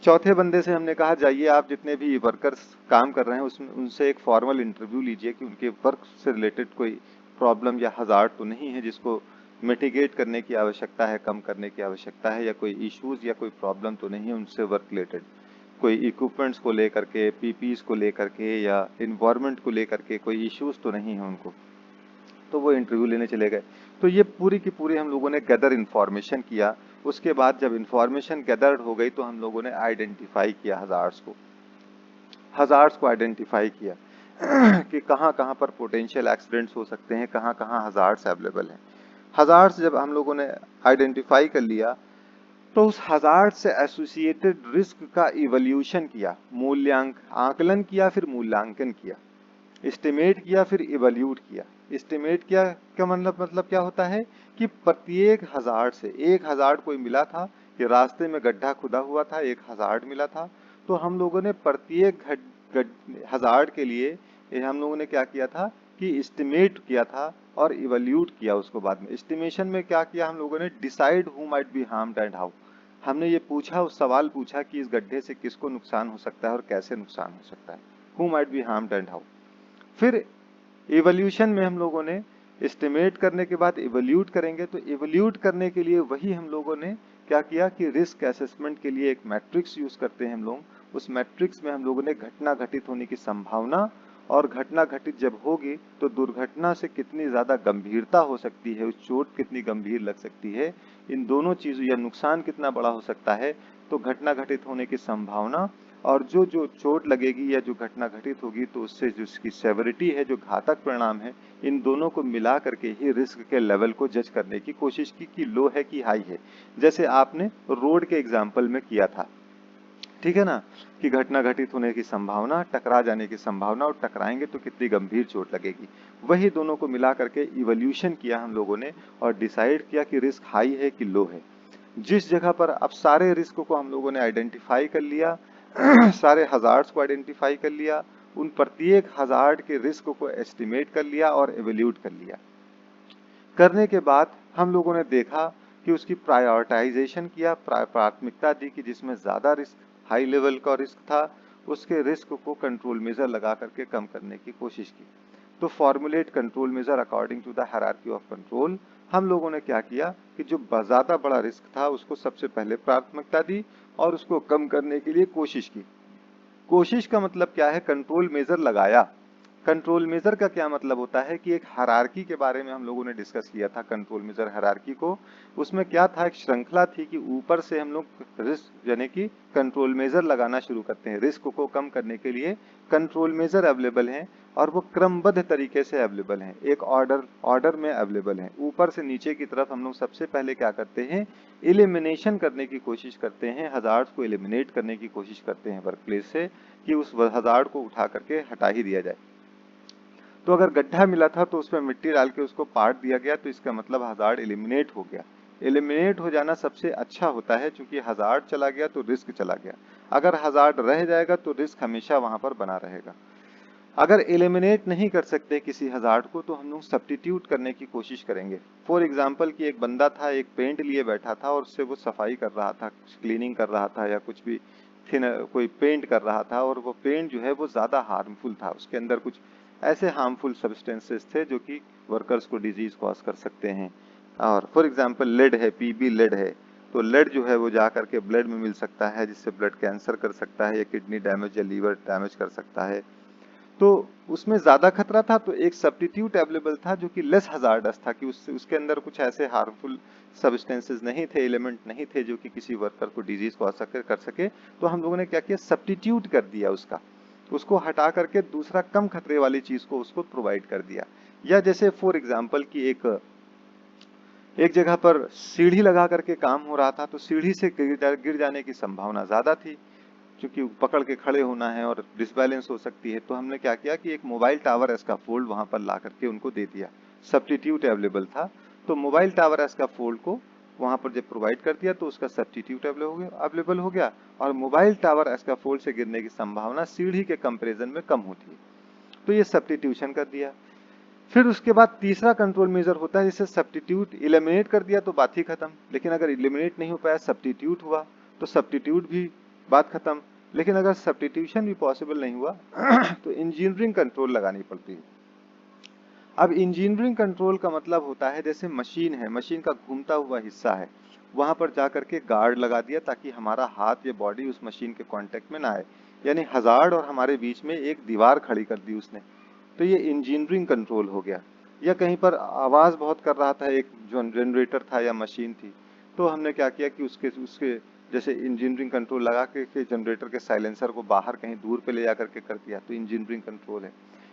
चौथे बंदे से हमने कहा जाइए आप जितने भी वर्कर्स काम कर रहे हैं उसमें उनसे एक फॉर्मल इंटरव्यू लीजिए कि उनके वर्क से रिलेटेड कोई प्रॉब्लम या हजार्ड तो नहीं है जिसको मिटिगेट करने की आवश्यकता है, कम करने की आवश्यकता है, या कोई इश्यूज या कोई प्रॉब्लम तो नहीं है उनसे वर्क रिलेटेड, कोई इक्विपमेंट्स को लेकर के, पीपीज को लेकर के या इन्वायरमेंट को लेकर के कोई इश्यूज तो नहीं है उनको। तो वो इंटरव्यू लेने चले गए। तो ये पूरी की पूरी हम लोगों ने गैदर इन्फॉर्मेशन किया। उसके बाद जब इन्फॉर्मेशन गैदर्ड हो गई तो हम लोगों ने आइडेंटिफाई किया हजार्ड्स को आइडेंटिफाई किया कि कहाँ कहाँ पर पोटेंशियल एक्सीडेंट्स हो सकते हैं, कहाँ कहाँ हजार्ड्स अवेलेबल हैं। हजार्ड्स जब हम लोगों ने आइडेंटिफाई कर लिया तो उस हजार्ड से एसोसिएटेड रिस्क का इवोल्यूशन किया, आकलन किया, फिर मूल्यांकन किया, एस्टिमेट किया, फिर इवैल्यूएट किया। एस्टिमेट किया का मतलब क्या होता है कि प्रत्येक हजार्ड से एक हजार्ड कोई मिला था कि रास्ते में गड्ढा खुदा हुआ था, एक हजार्ड मिला था, तो हम लोगों ने प्रत्येक हजार्ड के लिए हम लोगों ने क्या किया था कि एस्टिमेट किया था और इवैल्यूएट किया उसको। बाद में एस्टिमेशन में क्या किया हम लोगों ने, decide who might be harmed and how. हमने ये पूछा, उस सवाल पूछा कि इस गड्ढे से किसको नुकसान हो सकता है और कैसे नुकसान हो सकता है, who might be harmed and how. फिर इवोल्यूशन में हम लोगों ने एस्टिमेट करने के बाद इवोल्यूट करेंगे, तो इवोल्यूट करने के लिए वही हम लोगों ने क्या किया कि रिस्क असेसमेंट के लिए एक मैट्रिक्स यूज करते हैं हम लोग। उस मैट्रिक्स में हम लोगों ने घटना घटित होने की संभावना और घटना घटित जब होगी तो दुर्घटना से कितनी ज्यादा गंभीरता हो सकती है, उस चोट कितनी गंभीर लग सकती है, इन दोनों चीजों या नुकसान कितना बड़ा हो सकता है, तो घटना घटित होने की संभावना और जो जो चोट लगेगी या जो घटना घटित होगी तो उससे जो उसकी सेवरिटी है, जो घातक परिणाम है, इन दोनों को मिला करके ही रिस्क के लेवल को जज करने की कोशिश की कि लो है कि हाई है। जैसे आपने रोड के एग्जाम्पल में किया था, ठीक है ना, कि घटना घटित होने की संभावना, टकरा जाने की संभावना और टकराएंगे तो कितनी गंभीर चोट लगेगी। वही दोनों को मिला करके इवोल्यूशन किया हम लोगों ने और डिसाइड किया कि रिस्क हाई है कि लो है। जिस जगह पर अब सारे रिस्क को हम लोगों ने आइडेंटिफाई कर लिया सारे हजार्ड्स को आइडेंटिफाई कर लिया, उन प्रत्येक हजार्ड के रिस्क को एस्टिमेट कर लिया और एवेल्यूट कर लिया। करने के बाद हम लोगों ने देखा कि उसकी प्रायोरिटाइजेशन किया, प्राथमिकता दी कि जिसमें ज्यादा रिस्क, हाई लेवल का रिस्क था, उसके रिस्क को कंट्रोल मेजर लगा करके कम करने की कोशिश की। तो formulate control measure according to the hierarchy of control. हम लोगों ने क्या किया कि जो ज्यादा बड़ा रिस्क था उसको सबसे पहले प्राथमिकता दी और उसको कम करने के लिए कोशिश की। कोशिश का मतलब क्या है, कंट्रोल मेजर लगाया। कंट्रोल मेजर का क्या मतलब होता है कि एक हायरार्की के बारे में हम लोगों ने डिस्कस किया था, कंट्रोल मेजर हायरार्की को। उसमें क्या था, एक श्रृंखला थी कि ऊपर से हम लोग रिस्क यानी कि कंट्रोल मेजर लगाना शुरू करते हैं। रिस्क को कम करने के लिए कंट्रोल मेजर अवेलेबल हैं और वो क्रमबद्ध तरीके से अवेलेबल हैं, एक ऑर्डर में अवेलेबल हैं। ऊपर से नीचे की तरफ हम लोग सबसे पहले क्या करते हैं, एलिमिनेशन करने की कोशिश करते हैं, हजार्ड को एलिमिनेट करने की कोशिश करते हैं वर्क प्लेस से, कि उस हजार्ड को उठा करके हटा ही दिया जाए। तो अगर गड्ढा मिला था तो उसमें मिट्टी डाल के उसको पाट दिया गया, तो इसका मतलब हजार्ड एलिमिनेट हो गया। एलिमिनेट हो जाना सबसे अच्छा होता है, क्योंकि हजार्ड चला गया तो रिस्क चला गया। अगर हजार्ड रह जाएगा तो रिस्क हमेशा वहां पर बना रहेगा। अगर एलिमिनेट नहीं कर सकते किसी हजार्ड को तो हम लोग सब्स्टिट्यूट करने की कोशिश करेंगे। फॉर एग्जाम्पल कि एक बंदा था, एक पेंट लिए बैठा था और उससे वो सफाई कर रहा था, क्लीनिंग कर रहा था या कुछ भी कोई पेंट कर रहा था, और वो पेंट जो है वो ज्यादा हार्मफुल था, उसके अंदर कुछ ऐसे हार्मफुल सब्सटेंसेस थे जो कि वर्कर्स को डिजीज कॉज कर सकते हैं। और फॉर एग्जाम्पल लेड है, पीबी लेड है, तो लेड जो है वो जा करके ब्लड में मिल सकता है, जिससे ब्लड कैंसर कर सकता है या किडनी डैमेज या लीवर डैमेज कर सकता है। तो उसमें ज्यादा खतरा था, तो एक सब्स्टिट्यूट अवेलेबल था जो कि लेस हजार्डस था, कि उसके अंदर कुछ ऐसे हार्मफुल सब्सटेंसेस नहीं थे, एलिमेंट नहीं थे जो कि किसी वर्कर को डिजीज को कर सके। तो हम लोगों ने क्या किया, सब्स्टिट्यूट कर दिया उसको हटा करके दूसरा कम खतरे वाली चीज को उसको प्रोवाइड कर दिया। या जैसे फॉर एग्जाम्पल की एक जगह पर सीढ़ी लगा करके काम हो रहा था, तो सीढ़ी से गिर जाने की संभावना ज्यादा थी, क्योंकि पकड़ के खड़े होना है और डिसबैलेंस हो सकती है। तो हमने क्या किया कि एक मोबाइल टावर स्कैफोल्ड वहां पर ला करके उनको दे दिया, सब्स्टिट्यूट अवेलेबल था। तो मोबाइल टावर स्कैफोल्ड को वहां पर जब प्रोवाइड कर दिया तो उसका सब्स्टिट्यूट अवेलेबल हो गया, और मोबाइल टावर स्कैफोल्ड से गिरने की संभावना सीढ़ी के कंपैरिजन में कम होती है। तो ये सब्स्टिट्यूशन कर दिया। फिर उसके बाद तीसरा कंट्रोल मेजर होता है, जिसे सब्स्टिट्यूट इलिमिनेट कर दिया तो बात ही खत्म। लेकिन अगर इलिमिनेट नहीं हो पाया, सब्स्टिट्यूट हुआ, तो सब्स्टिट्यूट भी बात खत्म। लेकिन अगर सब्स्टिट्यूशन भी पॉसिबल नहीं हुआ तो इंजीनियरिंग कंट्रोल लगानी पड़ती है। अब इंजीनियरिंग कंट्रोल का मतलब होता है, जैसे मशीन है, मशीन का घूमता हुआ हिस्सा है, वहां पर जाकर के गार्ड लगा दिया ताकि हमारा हाथ या बॉडी उस मशीन के कांटेक्ट में ना आए, यानी हजार्ड और हमारे बीच में एक दीवार खड़ी कर दी उसने। तो ये इंजीनियरिंग कंट्रोल हो गया। या कहीं पर आवाज बहुत कर रहा था, एक जो जनरेटर था या मशीन थी, तो हमने क्या किया कि उसके उसके जैसे इंजीनियरिंग कंट्रोल लगा के जनरेटर के साइलेंसर को बाहर कहीं दूर पे ले जाकर के कर दिया, तो इंजीनियरिंग कंट्रोल है।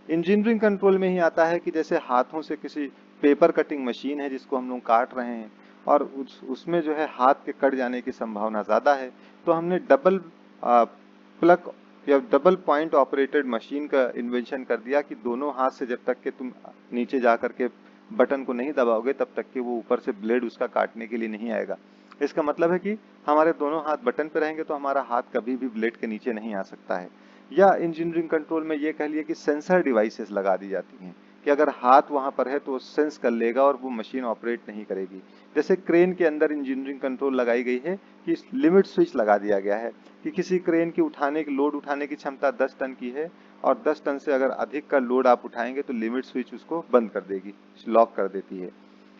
इंजीनियरिंग कंट्रोल में ही आता है कि जैसे हाथों से किसी पेपर कटिंग मशीन है जिसको हम लोग काट रहे हैं, और उसमें जो है हाथ के कट जाने की संभावना ज्यादा है, तो हमने डबल प्लग या डबल पॉइंट ऑपरेटेड मशीन का इन्वेंशन कर दिया, कि दोनों हाथ से जब तक के तुम नीचे जा करके बटन को नहीं दबाओगे तब तक के वो ऊपर से ब्लेड उसका काटने के लिए नहीं आएगा। इसका मतलब है कि हमारे दोनों हाथ बटन पे रहेंगे तो हमारा हाथ कभी भी ब्लेड के नीचे नहीं आ सकता है। या इंजीनियरिंग कंट्रोल में ये कह लिए कि सेंसर डिवाइसेस लगा दी जाती हैं, कि अगर हाथ वहां पर है तो वो सेंस कर लेगा और वो मशीन ऑपरेट नहीं करेगी। जैसे क्रेन के अंदर इंजीनियरिंग कंट्रोल लगाई गई है कि लिमिट स्विच लगा दिया गया है, कि किसी क्रेन की लोड उठाने की क्षमता 10 टन की है, और 10 टन से अगर अधिक का लोड आप उठाएंगे तो लिमिट स्विच उसको बंद कर देगी, लॉक कर देती है।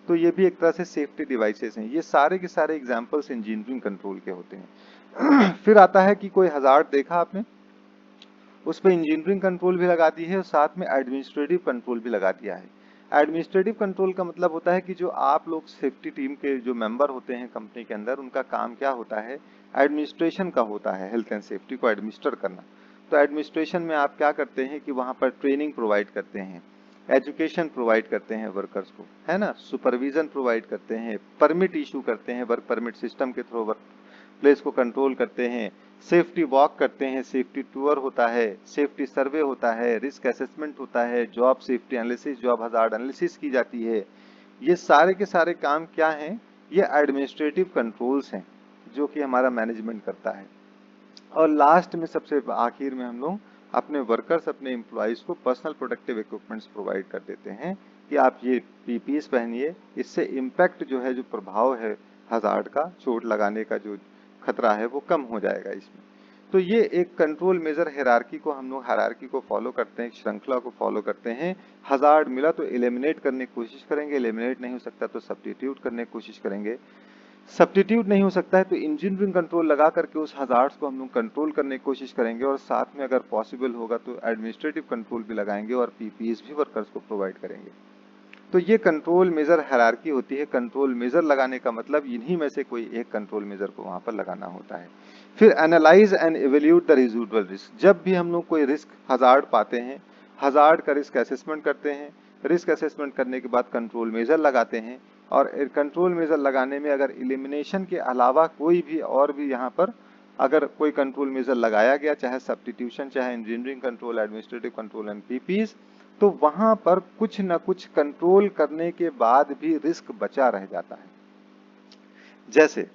तो ये भी एक तरह से सेफ्टी डिवाइसेस हैं। ये सारे के सारे एग्जांपल्स इंजीनियरिंग कंट्रोल के होते हैं। फिर आता है कि कोई हजार्ड देखा आपने, उस पर इंजीनियरिंग कंट्रोल भी लगा दी है और साथ में एडमिनिस्ट्रेटिव कंट्रोल भी लगा दिया है। एडमिनिस्ट्रेटिव कंट्रोल का मतलब होता है कि जो आप लोग सेफ्टी टीम के जो मेंबर होते हैं कंपनी के अंदर, उनका काम क्या होता है, एडमिनिस्ट्रेशन का होता है, हेल्थ एंड सेफ्टी को एडमिनिस्टर करना। तो एडमिनिस्ट्रेशन में आप क्या करते हैं कि वहां पर ट्रेनिंग प्रोवाइड करते हैं, एजुकेशन प्रोवाइड करते हैं वर्कर्स को, है ना, सुपरविजन प्रोवाइड करते हैं, परमिट इशू करते हैं, वर्क परमिट सिस्टम के थ्रू वर्क प्लेस को कंट्रोल करते हैं, सेफ्टी वॉक करते हैं, सेफ्टी टूर होता है, सेफ्टी सर्वे होता है, रिस्क असेसमेंट होता है, job safety analysis, job hazard analysis की जाती है। ये सारे के सारे काम क्या हैं, ये एडमिनिस्ट्रेटिव कंट्रोल्स हैं जो कि हमारा मैनेजमेंट करता है। और लास्ट में सबसे आखिर में हम लोग अपने वर्कर्स, अपने एम्प्लॉयज को पर्सनल प्रोटेक्टिव इक्विपमेंट्स प्रोवाइड कर देते हैं, कि आप ये पीपीएस पहनिए, इससे इम्पैक्ट जो है, जो प्रभाव है हजार्ड का, चोट लगाने का जो खतरा है वो कम हो जाएगा इसमें। तो ये एक कंट्रोल मेजर हायरार्की को हम लोग हायरार्की को फॉलो करते हैं, श्रृंखला को फॉलो करते हैं। हजार्ड मिला तो एलिमिनेट करने की कोशिश करेंगे, एलिमिनेट नहीं हो सकता तो सब्स्टिट्यूट करने की कोशिश करेंगे, सब्स्टिट्यूट नहीं हो सकता है तो इंजीनियरिंग कंट्रोल लगा करके उस हजार्ड्स को हम लोग कंट्रोल करने की कोशिश करेंगे, और साथ में अगर पॉसिबल होगा तो एडमिनिस्ट्रेटिव कंट्रोल भी लगाएंगे और पीपीएस भी वर्कर्स को प्रोवाइड करेंगे। तो ये कंट्रोल मेजर हायरार्की होती है। कंट्रोल मेजर लगाने का मतलब इन्हीं में से कोई एक कंट्रोल मेजर को वहां पर लगाना होता है। फिर analyse and evaluate the residual risk. जब भी हम लोग कोई रिस्क हजार्ड पाते हैं, हजार्ड का रिस्क असेसमेंट करते हैं, रिस्क असेसमेंट करने के बाद कंट्रोल मेजर लगाते हैं, और कंट्रोल मेजर लगाने में अगर इलिमिनेशन के अलावा कोई भी और भी यहाँ पर अगर कोई कंट्रोल मेजर लगाया गया, चाहे सब्स्टिट्यूशन, चाहे engineering control, administrative control and PPEs, तो वहां पर कुछ न कुछ कंट्रोल करने के बाद भी रिस्क बचा रह जाता है। जैसे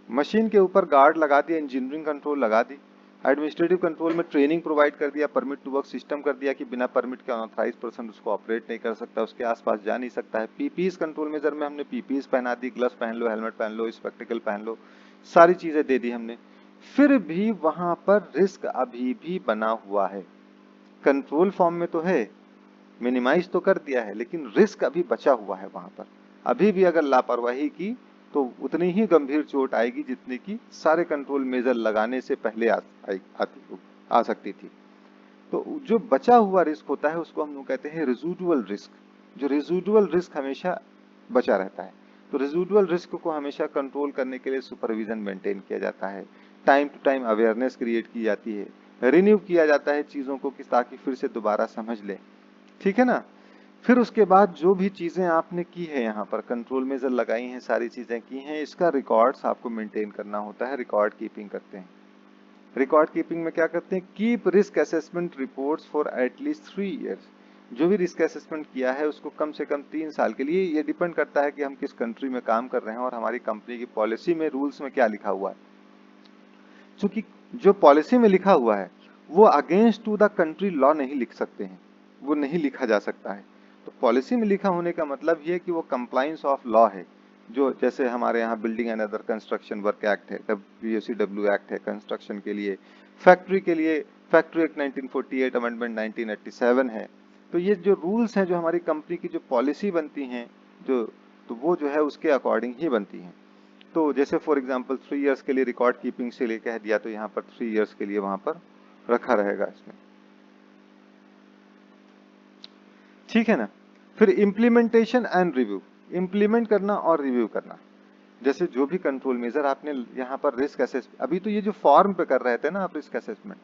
मशीन के ऊपर गार्ड लगा दिया, इंजीनियरिंग कंट्रोल लगा दी, एडमिनिस्ट्रेटिव कंट्रोल में ट्रेनिंग प्रोवाइड कर दिया, परमिट टू वर्क सिस्टम कर दिया कि बिना परमिट के अनऑथराइज पर्सन उसको ऑपरेट नहीं कर सकता, उसके आसपास जा नहीं सकता है। पीपीस कंट्रोल मेजर में हमने पीपीस पहना दी, ग्लव्स पहन लो, हेलमेट पहन लो, स्पेक्टिकल पहन लो, सारी चीजें दे दी हमने। फिर भी वहां पर रिस्क अभी भी बना हुआ है। कंट्रोल फॉर्म में तो है, मिनिमाइज तो कर दिया है, लेकिन रिस्क अभी बचा हुआ है वहां पर। अभी भी अगर लापरवाही की तो उतनी ही गंभीर चोट आएगी जितनी की सारे कंट्रोल मेजर लगाने से पहले आ सकती थी। तो जो बचा हुआ रिस्क होता है उसको हम लोग कहते हैं रेसिडुअल रिस्क। जो रेसिडुअल रिस्क हमेशा बचा रहता है। तो रेसिडुअल रिस्क को हमेशा कंट्रोल करने के लिए सुपरविजन मेंटेन किया जाता है, time to time awareness create की जाती है, रिन्यू किया जाता है चीजों को कि ताकि फिर से दोबारा समझ ले। ठीक है ना। फिर उसके बाद जो भी चीजें आपने की है, यहाँ पर कंट्रोल मेजर लगाई हैं, सारी चीजें की हैं, इसका रिकॉर्ड्स आपको मेंटेन करना होता है, रिकॉर्ड कीपिंग करते हैं। रिकॉर्ड कीपिंग में क्या करते हैं, keep risk assessment reports for at least 3 years. जो भी रिस्क असेसमेंट किया है उसको कम से कम 3 साल के लिए, ये डिपेंड करता है कि हम किस कंट्री में काम कर रहे हैं और हमारी कंपनी की पॉलिसी में, रूल्स में क्या लिखा हुआ है। क्योंकि जो पॉलिसी में लिखा हुआ है वो against to the country law नहीं लिख सकते हैं, वो नहीं लिखा जा सकता है। तो पॉलिसी में लिखा होने का मतलब ये कि वो कंप्लाइंस ऑफ लॉ है। जो जैसे हमारे यहाँ building and other construction work act है, BOCW एक्ट है कंस्ट्रक्शन के लिए, फैक्ट्री के लिए फैक्ट्री एक्ट 1948, अमेंडमेंट 1987 है। तो ये जो रूल्स हैं, जो हमारी कंपनी की जो पॉलिसी बनती हैं, जो तो वो जो है उसके अकॉर्डिंग ही बनती हैं। तो जैसे फॉर एग्जांपल 3 इयर्स के लिए रिकॉर्ड कीपिंग से लिए कह दिया, तो यहाँ पर 3 इयर्स के लिए वहां पर रखा रहेगा इसमें। ठीक है ना। फिर इम्प्लीमेंटेशन एंड रिव्यू, इम्प्लीमेंट करना और रिव्यू करना। जैसे जो भी कंट्रोल मेजर आपने यहाँ पर रिस्क असेस, अभी तो ये जो फॉर्म पे कर रहे थे ना आप रिस्क असेसमेंट,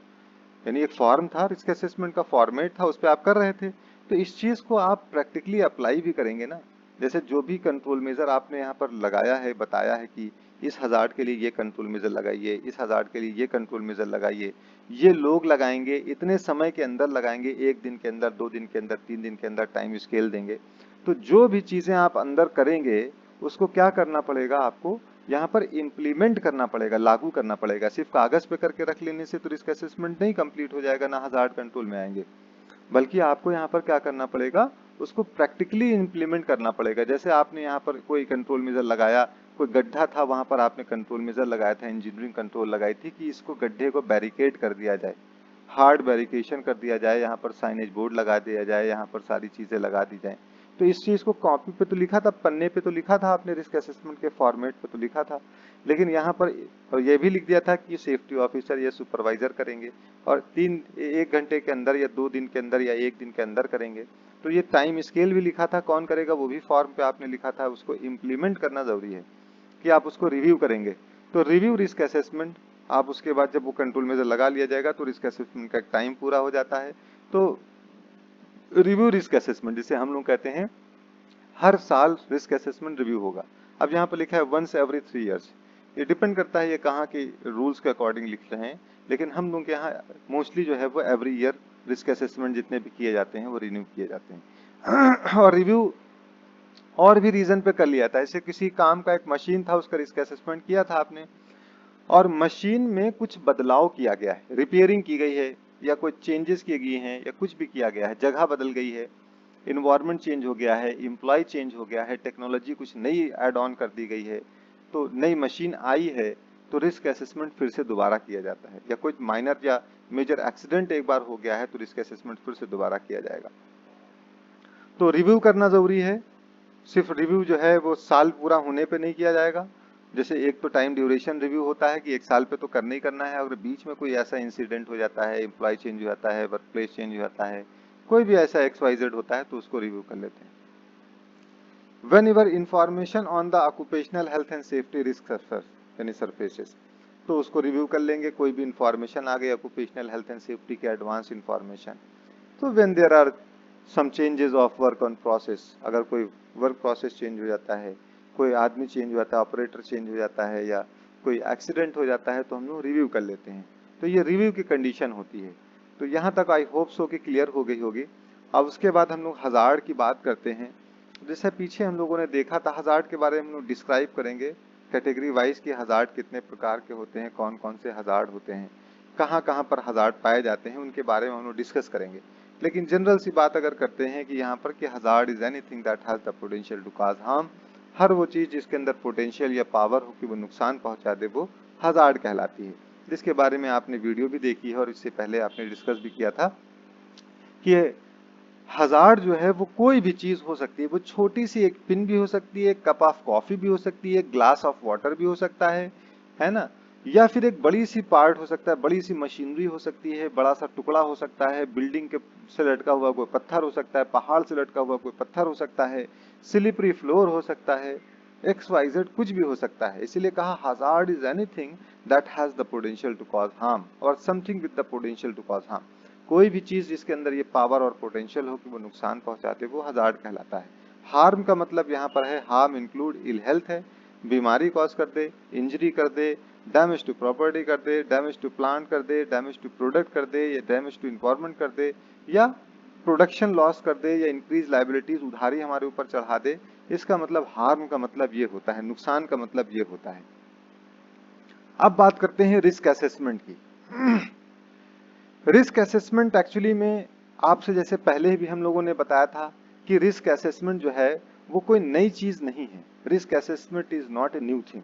यानी एक फॉर्म था, रिस्क असेसमेंट का फॉर्मेट था, उस पर आप कर रहे थे। तो इस चीज को आप प्रैक्टिकली अप्लाई भी करेंगे ना। जैसे जो भी कंट्रोल मेजर आपने यहाँ पर लगाया है, बताया है कि इस हजार्ड के लिए ये कंट्रोल मेजर लगाइए, इस हजार्ड के लिए ये कंट्रोल मेजर लगाइए, ये लोग लगाएंगे, इतने समय के अंदर लगाएंगे, 1 दिन के अंदर, 2 दिन के अंदर, 3 दिन के अंदर टाइम स्केल देंगे। तो जो भी चीजें आप अंदर करेंगे उसको क्या करना पड़ेगा, आपको यहाँ पर इम्प्लीमेंट करना पड़ेगा, लागू करना पड़ेगा। सिर्फ कागज पे करके रख लेने से तो रिस्क असेसमेंट नहीं कंप्लीट हो जाएगा, ना हजार्ड कंट्रोल में आएंगे। बल्कि आपको यहाँ पर क्या करना पड़ेगा, उसको प्रैक्टिकली इम्प्लीमेंट करना पड़ेगा। जैसे आपने यहाँ पर कोई कंट्रोल मेजर लगाया, कोई गड्ढा था वहां पर आपने कंट्रोल मेजर लगाया था, इंजीनियरिंग कंट्रोल लगाई थी कि इसको गड्ढे को बैरिकेड कर दिया जाए, हार्ड बैरिकेशन कर दिया जाए, यहाँ पर साइनेज बोर्ड लगा दिया जाए, यहाँ पर सारी चीजें लगा दी जाए। तो इस चीज को कॉपी पे तो लिखा था, पन्ने पे तो लिखा था आपने, रिस्क असेसमेंट के फॉर्मेट पे तो लिखा था, लेकिन यहाँ पर और ये भी लिख दिया था कि सेफ्टी ऑफिसर या सुपरवाइजर करेंगे और 1 घंटे के अंदर या 2 दिन के अंदर या 1 दिन के अंदर करेंगे। तो ये टाइम स्केल भी लिखा था, कौन करेगा वो भी फॉर्म पे आपने लिखा था। उसको इम्प्लीमेंट करना जरूरी है कि आप उसको रिव्यू करेंगे। तो रिव्यू रिस्क असेसमेंट, आप उसके बाद जब वो कंट्रोल मेजर लगा लिया जाएगा तो रिस्क असेसमेंट का टाइम पूरा हो जाता है। तो रिव्यू रिस्क असेसमेंट जिसे हम लोग कहते हैं, हर साल रिस्क असेसमेंट रिव्यू होगा। अब यहाँ पर लिखा है वंस एवरी 3 इयर्स, ये डिपेंड करता है ये कहाँ के रूल्स के अकॉर्डिंग लिख रहे हैं, लेकिन हम लोग के यहाँ मोस्टली जो है वो एवरी ईयर रिस्क असेसमेंट जितने भी किए जाते हैं वो रिन्यू किए जाते हैं। और रिव्यू और भी रीजन पे कर लिया था, जैसे किसी काम का एक मशीन था, उसका रिस्क असेसमेंट किया था आपने, और मशीन में कुछ बदलाव किया गया है, रिपेयरिंग की गई है या कोई चेंजेस किए गए हैं या कुछ भी किया गया है, जगह बदल गई है, इन्वायरमेंट चेंज हो गया है, एम्प्लॉय चेंज हो गया है, टेक्नोलॉजी कुछ नई ऐड ऑन कर दी गई है, तो नई मशीन आई है, तो रिस्क असेसमेंट फिर से दोबारा किया जाता है। या कोई माइनर या मेजर एक्सीडेंट एक बार हो गया है तो रिस्क असेसमेंट फिर से दोबारा किया जाएगा। तो रिव्यू करना जरूरी है। सिर्फ रिव्यू जो है वो साल पूरा होने पे नहीं किया जाएगा। जैसे एक तो टाइम ड्यूरेशन रिव्यू होता है कि 1 साल पे तो करना ही करना है, अगर बीच में कोई ऐसा इंसिडेंट हो जाता है, एम्प्लॉय चेंज हो जाता है, वर्क प्लेस चेंज हो जाता है, कोई भी ऐसा XYZ होता है तो उसको रिव्यू कर लेते हैं। Whenever information on the occupational health and safety risk यानी surfaces, तो उसको रिव्यू कर लेंगे। कोई भी इंफॉर्मेशन आ गई ऑक्यूपेशनल हेल्थ एंड सेफ्टी के एडवांस इंफॉर्मेशन, तो when there are some changes of work on process, अगर कोई वर्क प्रोसेस चेंज हो जाता है, कोई आदमी चेंज हो जाता है, ऑपरेटर चेंज हो जाता है, या कोई एक्सीडेंट हो जाता है, तो हम लोग रिव्यू कर लेते हैं। तो ये रिव्यू की कंडीशन होती है। तो यहाँ तक आई होप सो कि क्लियर हो गई होगी। अब उसके बाद हम लोग हजार्ड की बात करते हैं। जैसे पीछे हम लोगों ने देखा था, हजार्ड के बारे में हम लोग डिस्क्राइब करेंगे कैटेगरी वाइज कि हजार्ड कितने प्रकार के होते हैं, कौन कौन से हजार्ड होते हैं, कहाँ कहाँ पर हजार्ड पाए जाते हैं, उनके बारे में हम लोग डिस्कस करेंगे। लेकिन जनरल सी बात अगर करते हैं कि यहाँ पर कि hazard is anything that has the potential to cause harm, हर वो चीज जिसके अंदर पोटेंशियल या पावर हो कि वो नुकसान पहुंचा दे, वो हजार्ड कहलाती है। जिसके बारे में आपने वीडियो भी देखी है और इससे पहले आपने डिस्कस भी किया था कि हजार्ड जो है वो कोई भी चीज हो सकती है। वो छोटी सी एक पिन भी हो सकती है, कप ऑफ कॉफी भी हो सकती है, ग्लास ऑफ वाटर भी हो सकता है ना। या फिर एक बड़ी सी पार्ट हो सकता है, बड़ी सी मशीनरी हो सकती है, बड़ा सा टुकड़ा हो सकता है, बिल्डिंग के से लटका हुआ कोई पत्थर हो सकता है, पहाड़ से लटका हुआ कोई पत्थर हो सकता है, स्लिपरी फ्लोर हो सकता है, XYZ कुछ भी हो सकता है। इसीलिए कहा hazard is anything that has the potential to cause harm और something with the potential to cause harm. कोई भी चीज जिसके अंदर ये पावर और पोटेंशियल हो कि वो नुकसान पहुंचाते वो हजार्ड कहलाता है। हार्म का मतलब यहाँ पर है, हार्म इंक्लूड इल हेल्थ है, बीमारी कॉज कर दे, इंजरी कर दे, डैमेज टू प्रॉपर्टी कर दे, डैमेज टू प्लांट कर दे, डैमेज टू प्रोडक्ट कर दे, या डैमेज टू इन्वायरमेंट कर दे, या प्रोडक्शन लॉस कर दे, या इंक्रीज लाइबिलिटीज उधारी हमारे ऊपर चढ़ा दे। इसका मतलब हार्म का मतलब ये होता है, नुकसान का मतलब ये होता है। अब बात करते हैं रिस्क असेसमेंट की। रिस्क असेसमेंट एक्चुअली में आपसे जैसे पहले भी हम लोगों ने बताया था कि रिस्क असेसमेंट जो है वो कोई नई चीज नहीं है। Risk assessment is not a new thing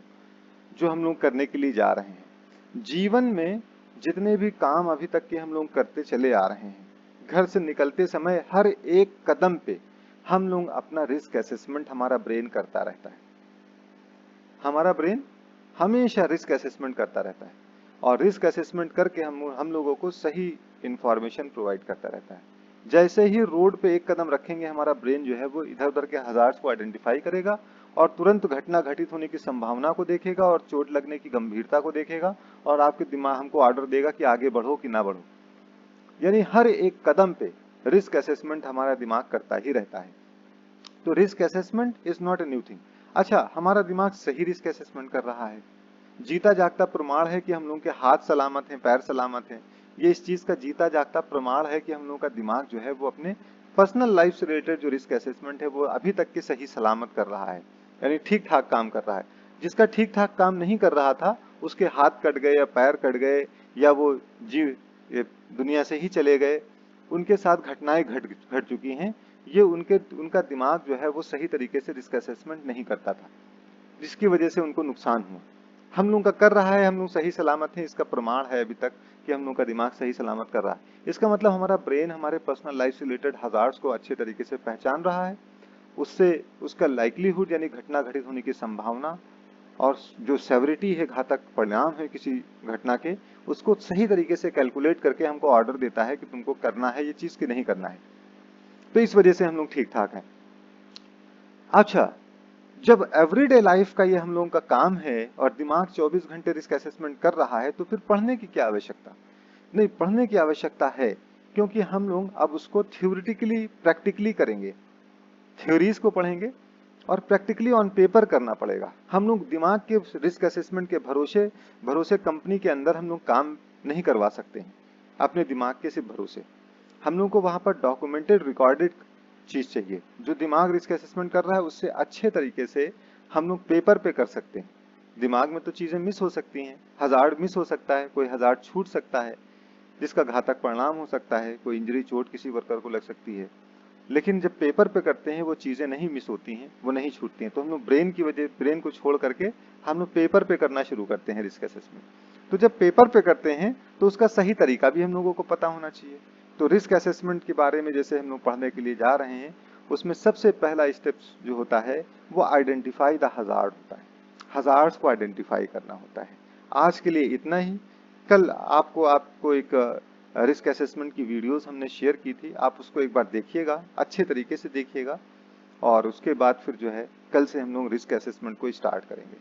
जो हम लोग करने के लिए जा रहे हैं। जीवन में जितने भी काम अभी तक के हम लोग करते चले आ रहे हैं, घर से निकलते समय हर एक कदम पे हम लोग अपना रिस्क असेसमेंट हमारा ब्रेन करता रहता है। हमारा ब्रेन हमेशा रिस्क असेसमेंट करता रहता है और रिस्क असेसमेंट करके हम लोगों को सही इंफॉर्मेशन प्रोवाइड करता रहता है। जैसे ही रोड पे एक कदम रखेंगे हमारा ब्रेन जो है वो इधर उधर के हजार्ड्स को आइडेंटिफाई करेगा और तुरंत घटना घटित होने की संभावना को देखेगा और चोट लगने की गंभीरता को देखेगा और आपके दिमाग हमको ऑर्डर देगा कि आगे बढ़ो कि ना बढ़ो। यानी हर एक कदम पे रिस्क असेसमेंट हमारा दिमाग करता ही रहता है। तो risk assessment is not a new thing. अच्छा, हमारा दिमाग सही रिस्क असेसमेंट कर रहा है। जीता जागता प्रमाण है कि हम लोगों के हाथ सलामत हैं, पैर सलामत हैं। ये इस चीज का जीता जागता प्रमाण है कि हम लोगों का दिमाग जो है वो अपने पर्सनल लाइफ से रिलेटेड जो रिस्क असेसमेंट है वो अभी तक के सही सलामत कर रहा है, यानी ठीक ठाक काम कर रहा है। जिसका ठीक ठाक काम नहीं कर रहा था उसके हाथ कट गए या पैर कट गए या वो जीव ये दुनिया से ही चले गए, उनके साथ घटनाएं घट चुकी हैं। ये उनका दिमाग जो है वो सही तरीके से रिस्क असेसमेंट नहीं करता था, जिसकी वजह से उनको नुकसान हुआ। हम लोगों का कर रहा है, हम लोग सही सलामत हैं, इसका प्रमाण है अभी तक कि हम लोगों का दिमाग सही सलामत कर रहा है। इसका मतलब हमारा ब्रेन हमारे पर्सनल लाइफ से रिलेटेड हजार्ड्स को अच्छे तरीके से पहचान रहा है, उससे उसका लाइक्लीहुड यानी घटना घटित होने की संभावना और जो सेवरिटी है, घातक परिणाम है किसी घटना के, उसको सही तरीके से कैलकुलेट करके हमको ऑर्डर देता है कि तुमको करना है ये चीज कि नहीं करना है। तो इस वजह से हम लोग ठीक ठाक हैं। अच्छा, जब एवरीडे लाइफ का ये हम लोगों का काम है और दिमाग 24 घंटे रिस्क असेसमेंट कर रहा है तो फिर पढ़ने की क्या आवश्यकता? नहीं, पढ़ने की आवश्यकता है, क्योंकि हम लोग अब उसको थ्योरेटिकली प्रैक्टिकली करेंगे। थ्योरीज को पढ़ेंगे और प्रैक्टिकली ऑन पेपर करना पड़ेगा। हम लोग दिमाग के रिस्क असेसमेंट के भरोसे भरोसे कंपनी के अंदर हम लोग काम नहीं करवा सकते हैं अपने दिमाग के सिर्फ भरोसे। हम लोग को वहां पर डॉक्यूमेंटेड रिकॉर्डेड चीज चाहिए। जो दिमाग रिस्क असेसमेंट कर रहा है उससे अच्छे तरीके से हम लोग पेपर पे कर सकते हैं। दिमाग में तो चीजें मिस हो सकती हैं, हजार्ड मिस हो सकता है, कोई हजार्ड छूट सकता है जिसका घातक परिणाम हो सकता है, कोई इंजरी चोट किसी वर्कर को लग सकती है। लेकिन जब पेपर पे करते हैं वो चीजें नहीं मिस होती हैं, वो नहीं छूटती हैं। तो हम लोग ब्रेन को छोड़ करके हम लोग पेपर पे करना शुरू करते हैं रिस्क असेसमेंट। तो जब पेपर पे करते हैं तो उसका सही तरीका भी हम लोगों को पता होना चाहिए। तो रिस्क असेसमेंट के बारे में जैसे हम लोग पढ़ने के लिए जा रहे हैं, उसमें सबसे पहला स्टेप जो होता है वो आइडेंटिफाई द हजार्ड होता है। हजार्ड्स को आइडेंटिफाई करना होता है। आज के लिए इतना ही। कल आपको आपको एक रिस्क असेसमेंट की वीडियोस हमने शेयर की थी, आप उसको एक बार देखिएगा, अच्छे तरीके से देखिएगा और उसके बाद फिर जो है कल से हम लोग रिस्क असेसमेंट को स्टार्ट करेंगे।